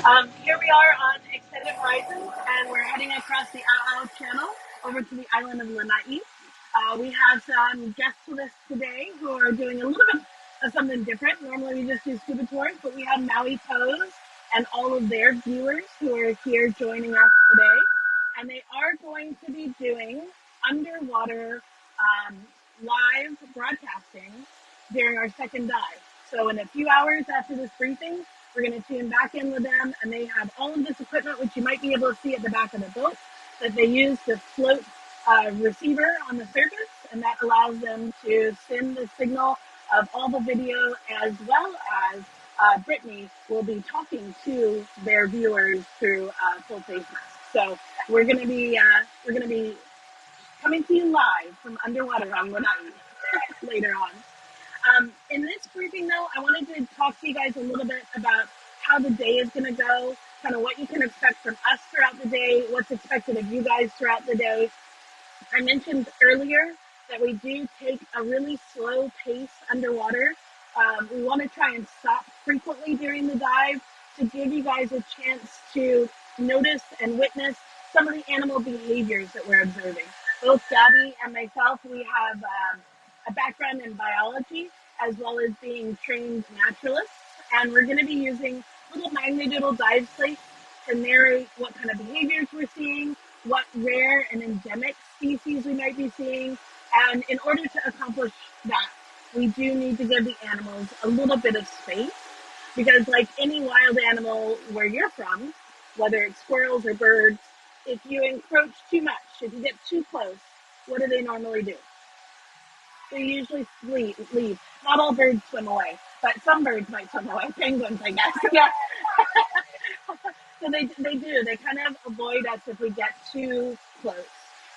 Here we are on Extended Horizons, and we're heading across the Ao Channel over to the island of Lanai. We have some guests with us today who are doing a little bit of something different. Normally we just do scuba tours, but we have Maui Toes and all of their viewers who are here joining us today. And they are going to be doing underwater live broadcasting during our second dive. So in a few hours after this briefing, we're going to tune back in with them, and they have all of this equipment, which you might be able to see at the back of the boat, that they use to float a receiver on the surface, and that allows them to send the signal of all the video, as well as Brittany will be talking to their viewers through full face masks. So we're going to be coming to you live from underwater on Lanai later on. In this briefing, though, I wanted to talk to you guys a little bit about how the day is going to go, kind of what you can expect from us throughout the day, what's expected of you guys throughout the day. I mentioned earlier that we do take a really slow pace underwater. We want to try and stop frequently during the dive to give you guys a chance to notice and witness some of the animal behaviors that we're observing. Both Gabby and myself, we have a background in biology as well as being trained naturalists, and we're going to be using little magnedoodle dive slates to narrate what kind of behaviors we're seeing, what rare and endemic species we might be seeing, and in order to accomplish that, we do need to give the animals a little bit of space, because like any wild animal where you're from, whether it's squirrels or birds, if you encroach too much, if you get too close, what do they normally do? They usually leave. Not all birds swim away, but some birds might swim away. Penguins, I guess. Yeah. So they do. They kind of avoid us if we get too close.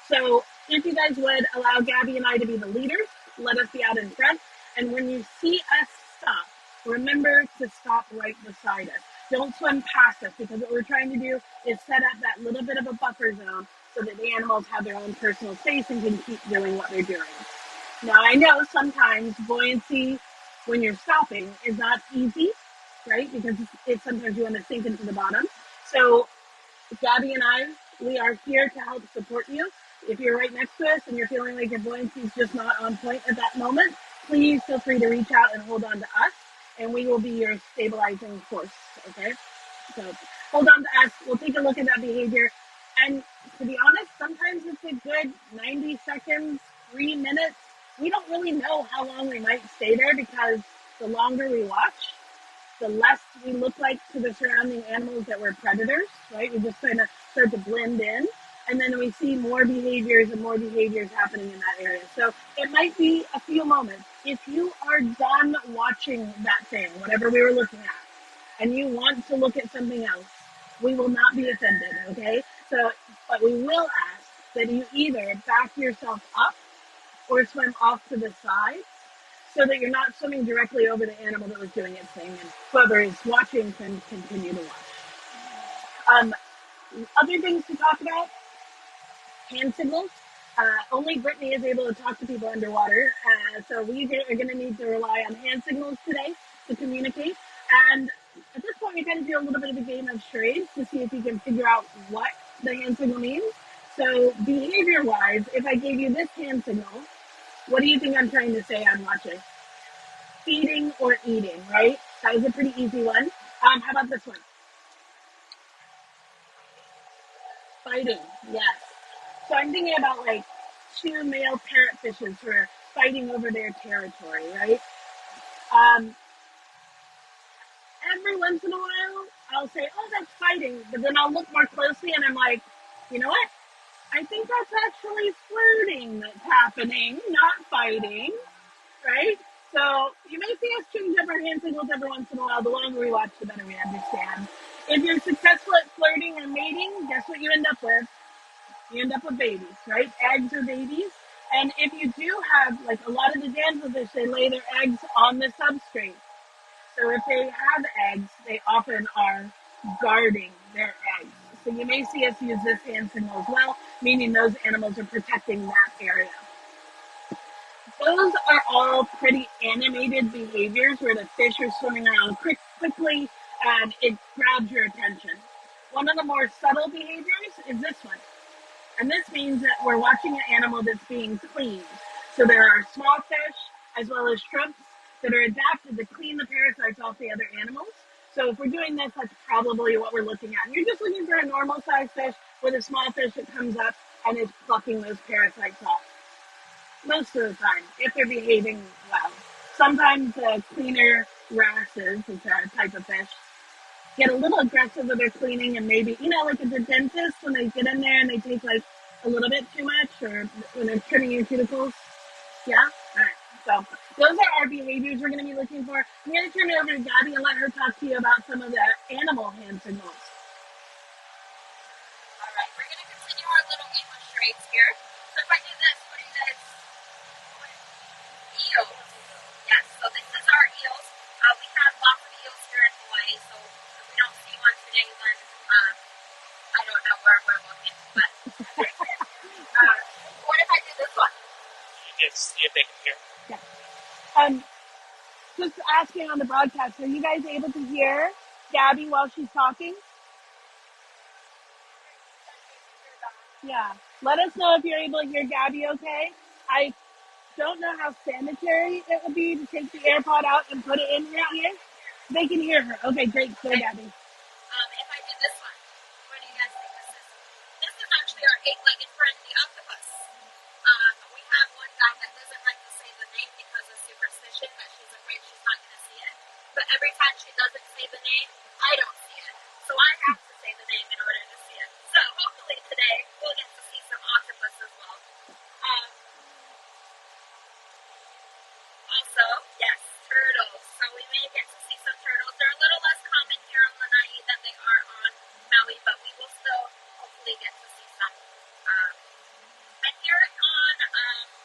So if you guys would allow Gabby and I to be the leaders, let us be out in front. And when you see us stop, remember to stop right beside us. Don't swim past us, because what we're trying to do is set up that little bit of a buffer zone so that the animals have their own personal space and can keep doing what they're doing. Now, I know sometimes buoyancy when you're stopping is not easy, right? Because it's sometimes you want to sink into the bottom. So Gabby and I, we are here to help support you. If you're right next to us and you're feeling like your buoyancy is just not on point at that moment, please feel free to reach out and hold on to us, and we will be your stabilizing force, okay? So hold on to us. We'll take a look at that behavior. And to be honest, sometimes it's a good 90 seconds, 3 minutes. We don't really know how long we might stay there, because the longer we watch, the less we look like to the surrounding animals that we're predators, right? We just kind of start to blend in, and then we see more behaviors and more behaviors happening in that area. So it might be a few moments. If you are done watching that thing, whatever we were looking at, and you want to look at something else, we will not be offended, okay? So, but we will ask that you either back yourself up or swim off to the side, so that you're not swimming directly over the animal that was doing its thing, and whoever is watching can continue to watch. Other things to talk about: hand signals. Only Brittany is able to talk to people underwater, so we are going to need to rely on hand signals today to communicate. And at this point, we kind of do a little bit of a game of charades to see if you can figure out what the hand signal means. So behavior-wise, if I gave you this hand signal, what do you think I'm trying to say I'm watching? Feeding or eating, right? That was a pretty easy one. How about this one? Fighting, yes. So I'm thinking about like two male parrotfishes who are fighting over their territory, right? Every once in a while, I'll say, oh, that's fighting. But then I'll look more closely and I'm like, you know what? I think that's actually flirting that's happening, not fighting, right? So you may see us change up our hand signals every once in a while. The longer we watch, the better we understand. If you're successful at flirting or mating, guess what you end up with? You end up with babies, right? Eggs or babies. And if you do have, like a lot of the damselfish, they lay their eggs on the substrate. So if they have eggs, they often are guarding their eggs. So you may see us use this hand signal as well, meaning those animals are protecting that area. Those are all pretty animated behaviors where the fish are swimming around quickly and it grabs your attention. One of the more subtle behaviors is this one. And this means that we're watching an animal that's being cleaned. So there are small fish as well as shrimps that are adapted to clean the parasites off the other animals. So if we're doing this, that's probably what we're looking at. You're just looking for a normal sized fish with a small fish that comes up and is plucking those parasites off. Most of the time, if they're behaving well. Sometimes cleaner wrasses, which are a type of fish, get a little aggressive with their cleaning and maybe, like at the dentist when they get in there and they take like a little bit too much or when they're trimming your cuticles. Yeah? All right. So those are our behaviors we're going to be looking for. I'm going to turn it over to Gabby and let her talk to you about some of the animal hand signals. All right. We're going to continue our little game of charades here. So if I do this, what do you guys? Eels. Yes. So this is our eels. We have lots of eels here in Hawaii. So if we don't see one today, then I don't know where we're looking. But what if I do this one? See if they can hear. Yeah. Just asking on the broadcast, are you guys able to hear Gabby while she's talking? Yeah. Let us know if you're able to hear Gabby okay. I don't know how sanitary it would be to take the AirPod out and put it in her ear. They can hear her. Okay, great. Go, Gabby. If I do this one, what do you guys think this is? This is actually our 8-legged friend, the octopus. We have one guy that doesn't like to say the name because of superstition, that she's afraid she's not going to see it. But every time she doesn't say the name, I don't see it. So I have to say the name in order to see it. So hopefully today we'll get to see some octopus as well. Also, yes, turtles. So we may get to see some turtles. They're a little less common here on Lanai than they are on Maui, but we will still hopefully get to see some. And here on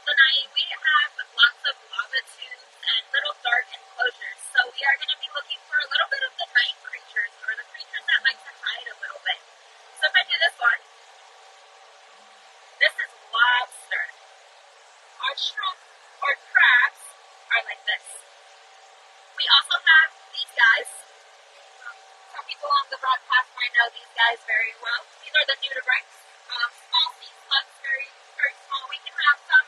Lanai, we have lots of lava tubes and little dark enclosures. So we are going to be looking for a little bit of the night creatures, or the creatures that like to hide a little bit. So if I do this one, this is lobster. Our shrimp or crabs are like this. We also have these guys. Some people on the broadcast might know these guys very well. These are the nudibranchs. Small sea slugs, very, very small. We can have some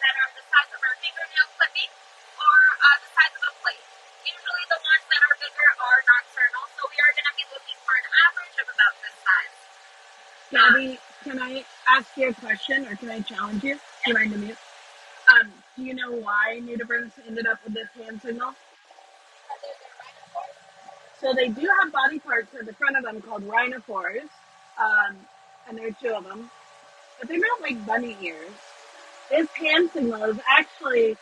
that are the size of our fingernail clipping or the size of a plate. Usually the ones that are bigger are nocturnal, so we are going to be looking for an average of about this size. Gabby, can I ask you a question or can I challenge you? Do you mind to mute? Do you know why nudibranchs ended up with this hand signal? So they do have body parts at the front of them called rhinophores, and there are 2 of them, but they're not like bunny ears. This hand signal is actually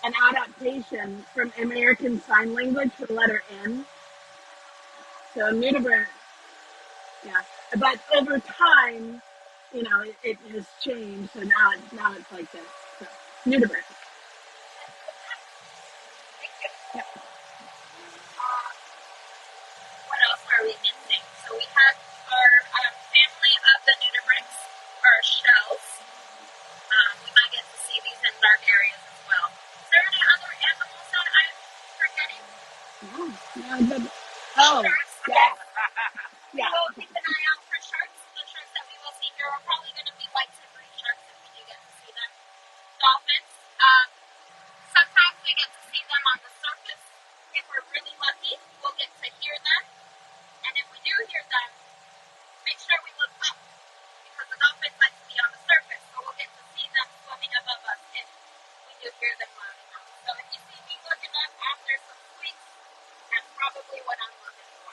an adaptation from American Sign Language for the letter N. So nudibranch, yeah. But over time, it has changed, so now it's like this. So nudibranch. Yep. What else are we missing? So we have our family of the nudibranchs, our shells. We might get to see these in dark areas as well. Is there any other animals that I'm forgetting? Sharks. Yeah. We will keep an eye out for sharks. The sharks that we will see here are probably going to be white temporary sharks if we do get to see them. Dolphins. Sometimes we get to see them on the surface. If we're really lucky, we'll get to hear them. And if we do hear them, make sure we look up, because the dolphins like to be on the surface, so we'll get to see them swimming above us if we do hear them loud enough. So if you see me looking up after some squeaks, that's probably what I'm looking for.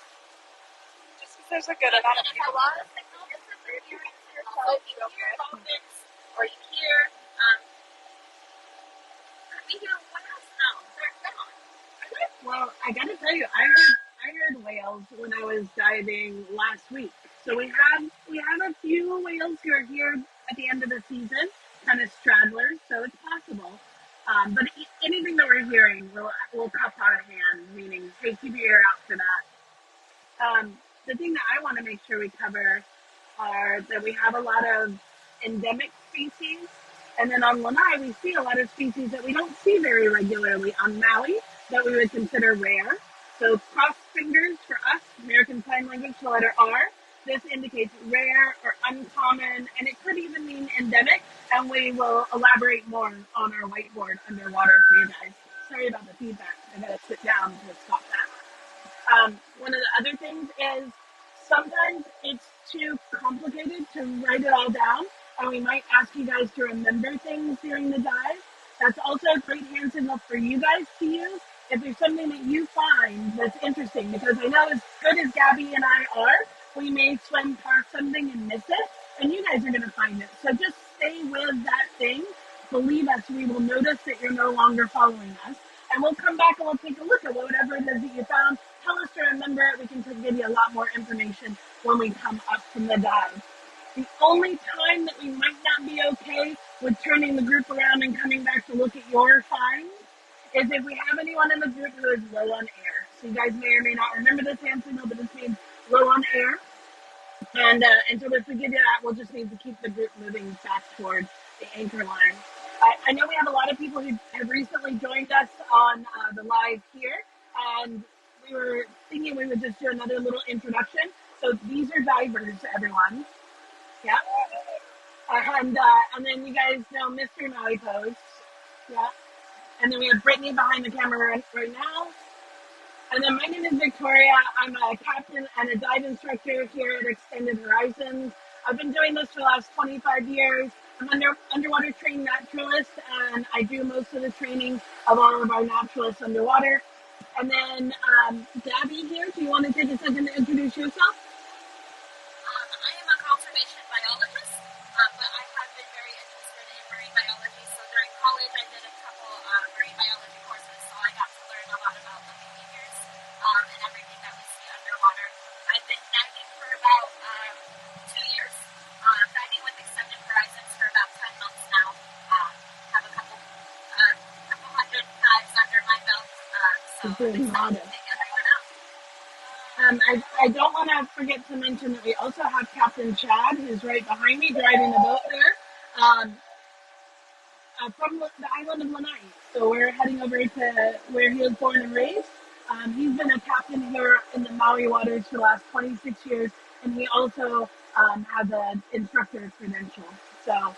Just because there's a good amount of people. A lot of signals if they're hearing yourself. If you hear dolphins, or you hear, we hear whales? No, they're gone. Well, I gotta tell you, I heard whales when I was diving last week. So we have a few whales who are here at the end of the season, kind of stragglers, so it's possible. But anything that we're hearing, we'll cup our hand, meaning, hey, keep your ear out for that. The thing that I want to make sure we cover are that we have a lot of endemic species, and then on Lanai we see a lot of species that we don't see very regularly on Maui that we would consider rare. So cross fingers for us, American Sign Language, the letter R. This indicates rare or uncommon, and it could even mean endemic, and we will elaborate more on our whiteboard underwater for you guys. Sorry about the feedback. I gotta sit down to stop that. One of the other things is sometimes it's too complicated to write it all down, and we might ask you guys to remember things during the dive. That's also a great hand signal for you guys to use if there's something that you find that's interesting, because I know as good as Gabby and I are, we may swim past something and miss it, and you guys are going to find it. So just stay with that thing. Believe us, we will notice that you're no longer following us, and we'll come back and we'll take a look at whatever it is that you found. Tell us to remember it. We can give you a lot more information when we come up from the dive. The only time that we might not be okay with turning the group around and coming back to look at your finds is if we have anyone in the group who is low on air. So you guys may or may not remember this hand signal, but this means low on air. And so if we give you that, we'll just need to keep the group moving back toward the anchor line. I know we have a lot of people who have recently joined us on the live here, and we were thinking we would just do another little introduction. So these are divers, everyone. Yeah. And then you guys know Mystery Maui Pose. Yeah. And then we have Brittany behind the camera right now. And then my name is Victoria. I'm a captain and a dive instructor here at Extended Horizons. I've been doing this for the last 25 years. I'm underwater trained naturalist, and I do most of the training of all of our naturalists underwater. And then Gabby here, do you want to take a second to introduce yourself? I am a conservation biologist, but I have been very interested in marine biology. So during college, I did a couple marine biology courses, so I got to learn a lot about the behaviors and everything that we see underwater. I've been diving for about 2 years, diving with Extended Horizons for about 10 months now. Have a couple hundred dives under my belt, so I'm excited to take everyone out. I don't want to forget to mention that we also have Captain Chad, who's right behind me, driving the boat there, from the island of Lanai. So we're heading over to where he was born and raised. He's been a captain here in the Maui waters for the last 26 years, and he also has an instructor credential. So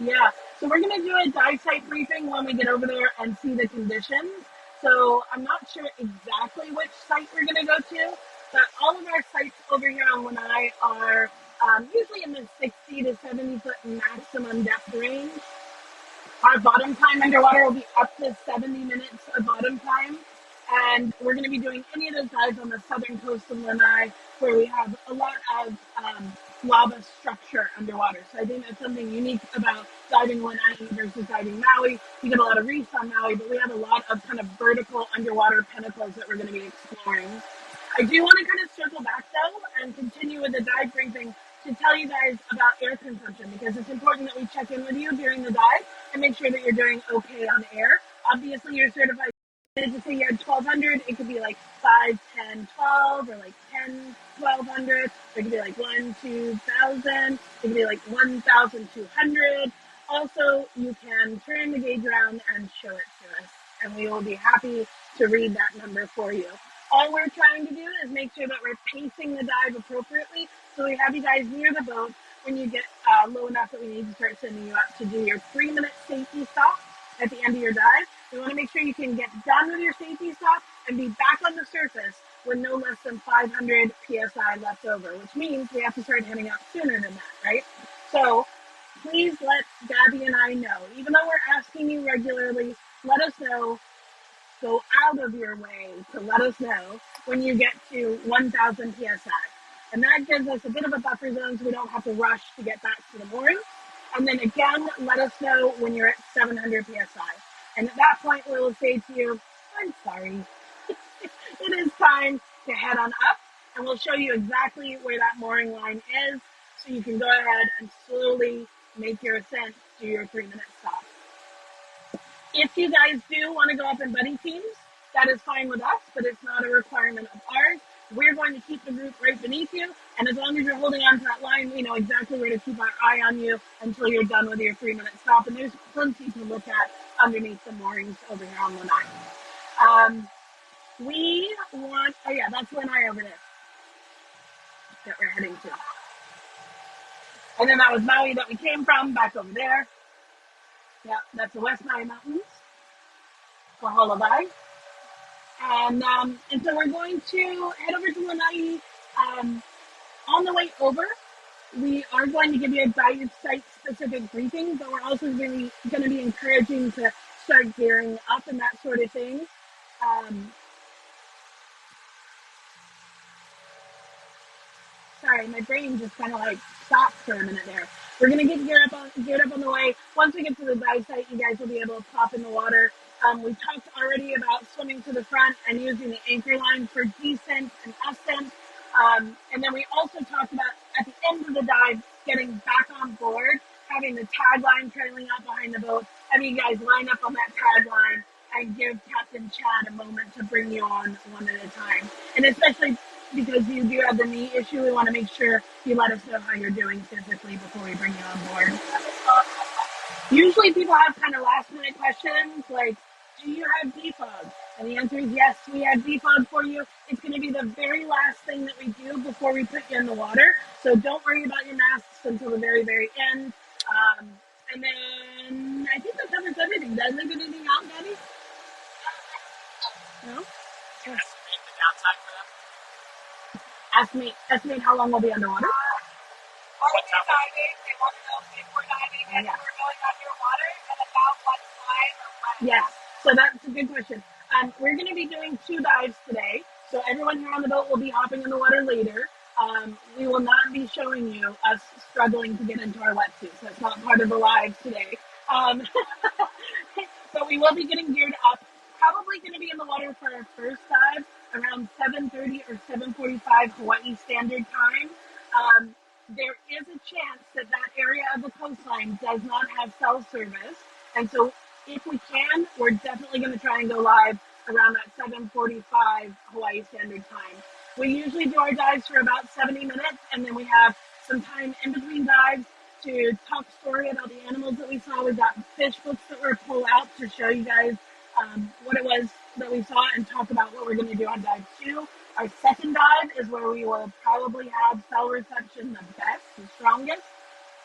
yeah, so we're going to do a dive site briefing when we get over there and see the conditions. So I'm not sure exactly which site we're going to go to, but all of our sites over here on Lanai are usually in the 60 to 70 foot maximum depth range. Our bottom time underwater will be up to 70 minutes of bottom time. And we're going to be doing any of those dives on the southern coast of Lanai, where we have a lot of lava structure underwater. So I think that's something unique about diving Lanai versus diving Maui. We get a lot of reefs on Maui, but we have a lot of kind of vertical underwater pinnacles that we're going to be exploring. I do want to kind of circle back though and continue with the dive briefing to tell you guys about air consumption, because it's important that we check in with you during the dive and make sure that you're doing okay on air. Obviously, you're certified. To say you had 1,200, it could be like 5, 10, 12, or like 10, 1,200. It could be like 1, 2,000. It could be like 1,200. Also, you can turn the gauge around and show it to us, and we will be happy to read that number for you. All we're trying to do is make sure that we're pacing the dive appropriately, so we have you guys near the boat when you get low enough that we need to start sending you up to do your 3-minute safety stop at the end of your dive. We want to make sure you can get done with your safety stop and be back on the surface with no less than 500 psi left over, which means we have to start heading out sooner than that, right? So please let Gabby and I know. Even though we're asking you regularly, let us know. Go out of your way to let us know when you get to 1,000 psi. And that gives us a bit of a buffer zone so we don't have to rush to get back to the mooring. And then again, let us know when you're at 700 psi. And at that point, we will say to you, I'm sorry. It is time to head on up. And we'll show you exactly where that mooring line is, so you can go ahead and slowly make your ascent to your 3-minute stop. If you guys do want to go up in buddy teams, that is fine with us, but it's not a requirement of ours. We're going to keep the group right beneath you, and as long as you're holding on to that line, we know exactly where to keep our eye on you until you're done with your 3-minute stop, and there's plenty to look at underneath the moorings over here on Lanai. We want, oh yeah, that's Lanai over there that we're heading to. And then that was Maui that we came from, back over there. Yeah, that's the West Maui Mountains for Holobai. And so we're going to head over to Lanai. On the way over, we are going to give you a dive site specific briefing, but we're also really going to be encouraging to start gearing up and that sort of thing. Um, Sorry, my brain just kind of like stopped for a minute there. We're gonna get geared up on the way. Once we get to the dive site, you guys will be able to pop in the water. We talked already about swimming to the front and using the anchor line for descent and ascent. And then we also talked about at the end of the dive, getting back on board, having the tag line trailing out behind the boat, having you guys line up on that tag line and give Captain Chad a moment to bring you on one at a time. And especially because you do have the knee issue, we want to make sure you let us know how you're doing physically before we bring you on board. Usually people have kind of last minute questions like, do you have defog? And the answer is yes, we have defog for you. It's going to be the very last thing that we do before we put you in the water. So don't worry about your masks until the very, very end. And then I think that covers everything. Did I leave anything out, Daddy? No? Yes. Estimate the downtime for them. Estimate how long we'll be underwater. Are we diving? They want to know if we're diving and Yeah. we're going underwater and about what time or when. Yes, so that's a good question. We're going to be doing 2 dives today. So everyone here on the boat will be hopping in the water later. We will not be showing you us struggling to get into our wetsuits. That's not part of the live today. But we will be getting geared up. Probably going to be in the water for our first dive around 7:30 or 7:45 Hawaii Standard Time. There is a chance that that area of the coastline does not have cell service, and so if we can, we're definitely going to try and go live around that 7:45 Hawaii Standard Time. We usually do our dives for about 70 minutes, and then we have some time in between dives to talk story about the animals that we saw. We've got fish books that we're pull out to show you guys what it was that we saw and talk about what we're going to do on dive 2. Our second dive is where we will probably have cell reception the best, the strongest.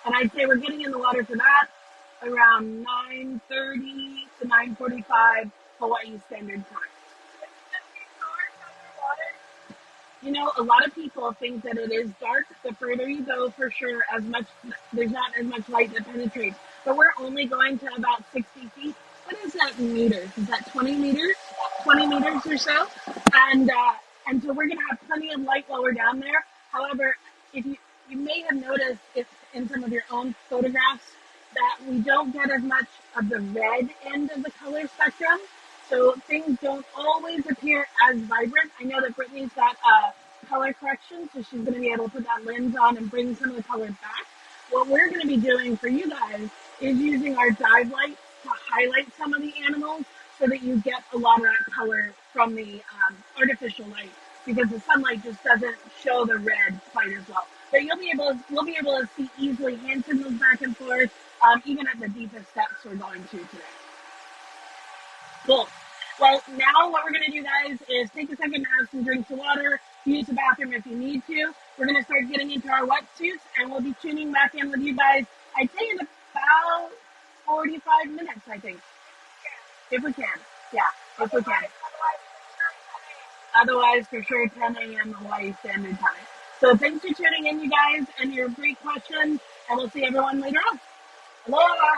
And I'd say we're getting in the water for that around 9:30 to 9:45 Hawaii Standard Time. You know, a lot of people think that it is dark. The further you go, for sure, there's not as much light that penetrates. But we're only going to about 60 feet. What is that in meters? Is that 20 meters? 20 meters or so? And so we're going to have plenty of light while we're down there. However, if you may have noticed if in some of your own photographs that we don't get as much of the red end of the color spectrum. So things don't always appear as vibrant. I know that Brittany's got color correction, so she's going to be able to put that lens on and bring some of the color back. What we're going to be doing for you guys is using our dive lights to highlight some of the animals so that you get a lot of that color from the artificial light, because the sunlight just doesn't show the red quite as well. But we'll be able to see easily hand signals back and forth, even at the deepest depths we're going to today. Cool. Well, now what we're going to do, guys, is take a second to have some drinks of water, use the bathroom if you need to. We're going to start getting into our wetsuits, and we'll be tuning back in with you guys, I'd say in about 45 minutes, I think. If we can. Yeah, if we can. Otherwise, for sure, 10 a.m. Hawaii Standard Time. So thanks for tuning in, you guys, and your great questions, and we'll see everyone later on. Aloha!